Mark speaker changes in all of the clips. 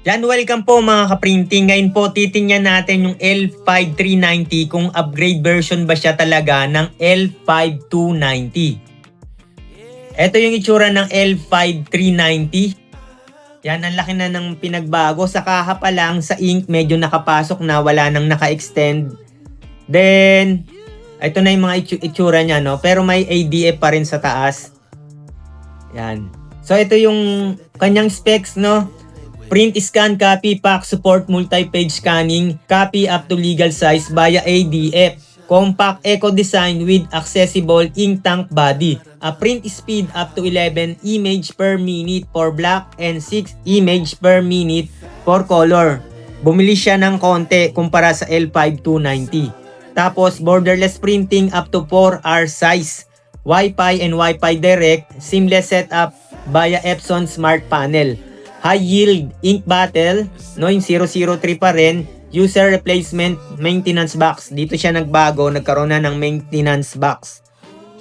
Speaker 1: Yan, welcome po mga ka-printing. Ngayon po titingnan natin yung L5390 kung upgrade version ba siya talaga ng L5290. Ito yung itsura ng L5390. Yan, ang laki na ng pinagbago. Sa kaha pa lang, sa ink medyo nakapasok na, wala nang naka-extend. Then, ito na yung mga itsura niya, no? Pero may ADF pa rin sa taas. Yan. So, ito yung kanyang specs, no? Print, scan, copy, pack, support, multi-page scanning, copy up to legal size via ADF. Compact eco design with accessible ink tank body. A print speed up to 11 image per minute for black and 6 image per minute for color. Bumili siya ng konti kumpara sa L5290. Tapos borderless printing up to 4R size. Wi-Fi and Wi-Fi direct, seamless setup via Epson Smart Panel. High yield ink bottle, no, yung 003 pa rin. User replacement maintenance box. Dito siya nagbago, nagkaroon na ng maintenance box.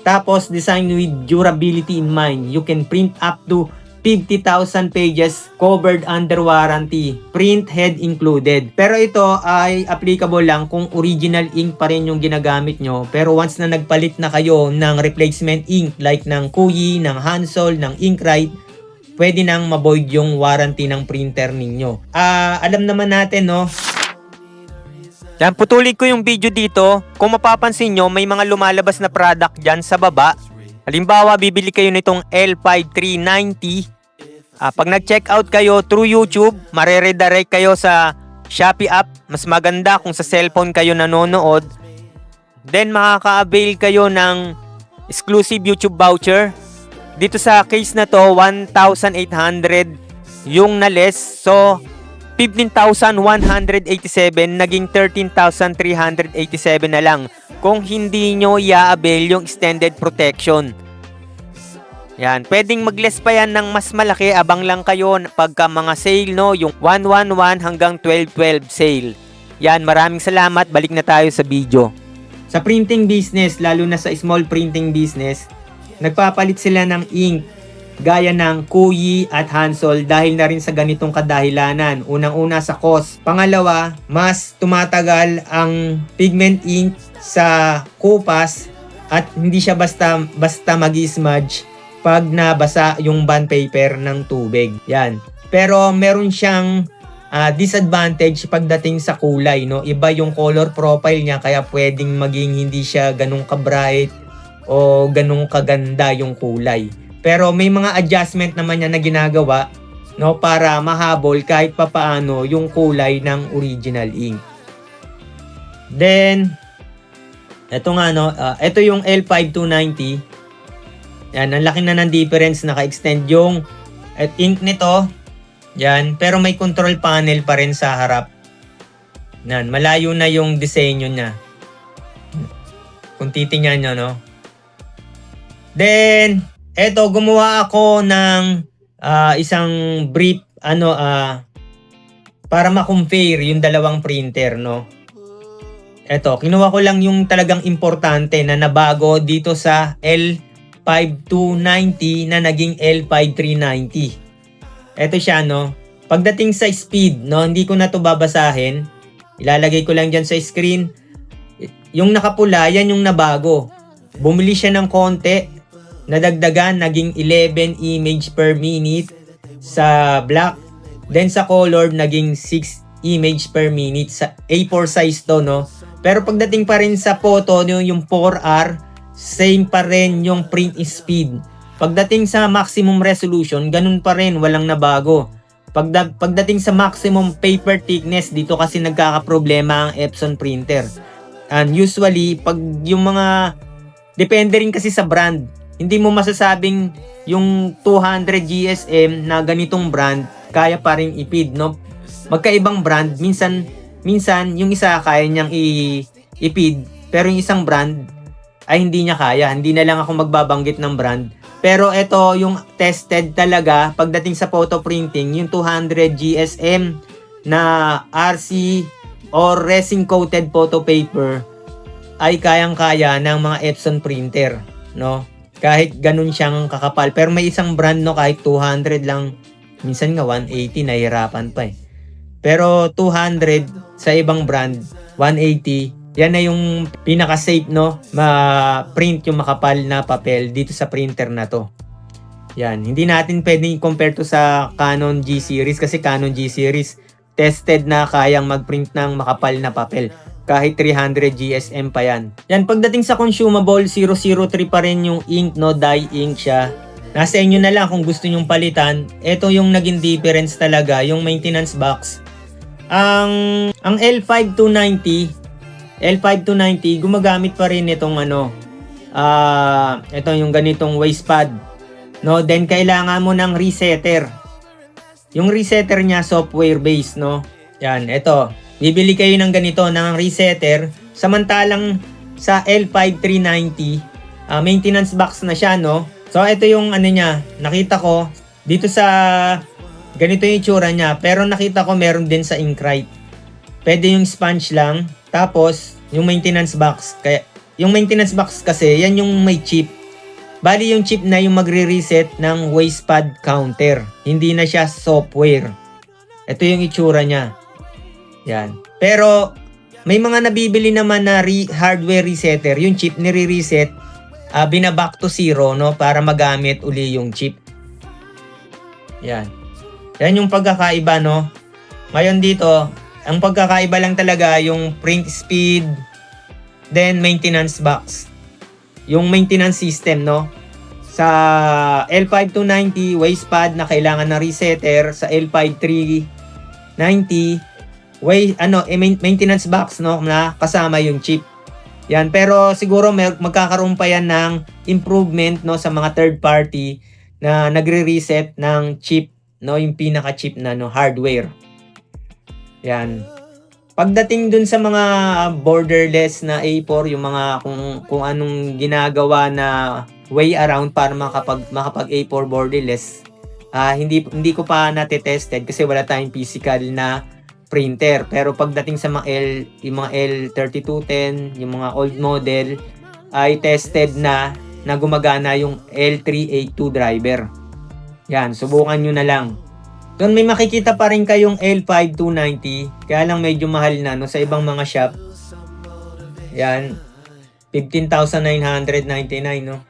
Speaker 1: Tapos design with durability in mind. You can print up to 50,000 pages covered under warranty. Print head included. Pero ito ay applicable lang kung original ink pa rin yung ginagamit nyo. Pero once na nagpalit na kayo ng replacement ink like ng Kuyi, ng Hansol, ng Inkrite, pwede nang ma-void yung warranty ng printer ninyo. Alam naman natin, no? Yan, putulin ko yung video dito. Kung mapapansin nyo, may mga lumalabas na product dyan sa baba. Halimbawa, bibili kayo nitong L5390. Pag nag-check out kayo through YouTube, mareredirect kayo sa Shopee app. Mas maganda kung sa cellphone kayo nanonood. Then, makaka-avail kayo ng exclusive YouTube voucher. Dito sa case na to, 1,800 yung na-less. So, 15,187 naging 13,387 na lang kung hindi nyo i-avail yung extended protection. Yan, pwedeng mag-less pa yan ng mas malaki, abang lang kayo pagka mga sale, no, yung 111 hanggang 1212 sale. Yan, maraming salamat, balik na tayo sa video. Sa printing business, lalo na sa small printing business, nagpapalit sila ng ink gaya ng Kuyi at Hansol dahil na rin sa ganitong kadahilanan. Unang-una sa cost. Pangalawa, mas tumatagal ang pigment ink sa kupas at hindi siya basta mag-smudge pag nabasa yung bond paper ng tubig. Yan. Pero meron siyang disadvantage pagdating sa kulay, no? Iba yung color profile niya kaya pwedeng maging hindi siya ganun ka-bright o ganun kaganda yung kulay. Pero may mga adjustment naman niya na ginagawa, no, para mahabol kahit papaano yung kulay ng original ink. Then, ito nga, no, ito yung L5290. Yan, ang laki na ng difference, naka-extend yung ink nito. Yan, pero may control panel pa rin sa harap. Yan, malayo na yung disenyo niya. Kung titingnan nyo, no. Then, eto, gumawa ako ng isang brief, para ma-compare yung dalawang printer, no. Eto, kinuha ko lang yung talagang importante na nabago dito sa L5290 na naging L5390. Eto siya, no. Pagdating sa speed, no, hindi ko na to babasahin. Ilalagay ko lang dyan sa screen. Yung nakapula, yan yung nabago. Bumili siya ng konti. Nadagdagan, naging 11 image per minute sa black. Then sa color, naging 6 image per minute. Sa A4 size to, no? Pero pagdating pa rin sa photo, yung 4R, same pa rin yung print speed. Pagdating sa maximum resolution, ganun pa rin, walang nabago. Pagdating sa maximum paper thickness, dito kasi nagkakaproblema ang Epson printer. And usually, pag yung mga, depende rin kasi sa brand. Hindi mo masasabing yung 200 GSM na ganitong brand kaya pa ring ipid, no? Magkaibang brand, minsan yung isa kaya niyang ipid, pero yung isang brand ay hindi niya kaya. Hindi na lang ako magbabanggit ng brand. Pero ito yung tested talaga pagdating sa photo printing, yung 200 GSM na RC or resin coated photo paper ay kayang-kaya ng mga Epson printer, no? Kahit ganun siyang kakapal. Pero may isang brand, no, kahit 200 lang, minsan nga 180, nahihirapan pa eh. Pero 200 sa ibang brand, 180. Yan na yung pinaka-safe, no? Ma-print yung makapal na papel dito sa printer na to. Yan. Hindi natin pwedeng compare to sa Canon G series kasi Canon G series tested na kayang mag-print ng makapal na papel. Kahit 300 GSM pa yan. Yan, pagdating sa consumable, 003 pa rin yung ink, no? Dye ink siya. Nasa inyo na lang kung gusto nyong palitan. Ito yung naging difference talaga, yung maintenance box. Ang L5290 gumagamit pa rin itong ito yung ganitong waist pad, no? Then kailangan mo ng resetter. Yung resetter niya software based, no? Yan, ito. Bibili kayo ng ganito ng resetter, samantalang sa L5390 maintenance box na siya, no? So ito yung niya, nakita ko dito sa ganito yung itsura niya, pero nakita ko meron din sa Inkrite. Pwede yung sponge lang. Tapos, yung maintenance box. Kaya, yung maintenance box kasi, yan yung may chip. Bali yung chip na yung magre-reset ng waist pad counter. Hindi na siya software. Ito yung itsura niya. Yan. Pero, may mga nabibili naman na hardware resetter. Yung chip nire-reset, binaback to zero, no? Para magamit uli yung chip. Yan. Yan yung pagkakaiba, no? Ngayon dito, ang pagkakaiba lang talaga yung print speed, then maintenance box. Yung maintenance system, no? Sa L5290 waist pad na kailangan ng resetter, sa L5390 maintenance box, no, na kasama yung chip. Yan, pero siguro magkakaroon pa yan ng improvement, no, sa mga third party na nagre-reset ng chip, no, yung pinaka-chip na hardware. Yan. Pagdating dun sa mga borderless na A4, yung mga kung anong ginagawa na way around para makapag A4 borderless, hindi ko pa natetested kasi wala tayong physical na printer. Pero pagdating sa yung mga L3210, yung mga old model, ay tested na gumagana yung L382 driver. Yan, subukan nyo na lang. Doon may makikita pa rin kayong L5290, kaya lang medyo mahal na, no, sa ibang mga shop. Yan, 15,999, no.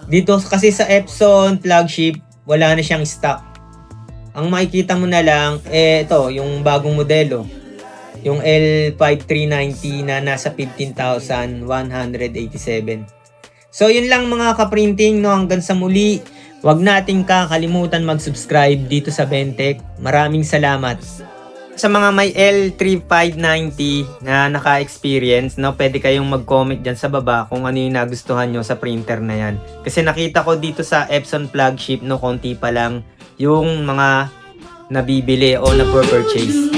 Speaker 1: Dito kasi sa Epson flagship, wala na siyang stock. Ang makikita mo na lang, ito, yung bagong modelo. Yung L5390 na nasa 15,187. So, yun lang mga kaprinting, no, hanggang sa muli. Huwag nating kakalimutan mag-subscribe dito sa Bentech. Maraming salamat. Sa mga may L3590 na naka-experience, no, pwede kayong mag-comment dyan sa baba kung ano yung nagustuhan nyo sa printer na yan. Kasi nakita ko dito sa Epson flagship, no, konti pa lang yung mga nabibili o na-purchase.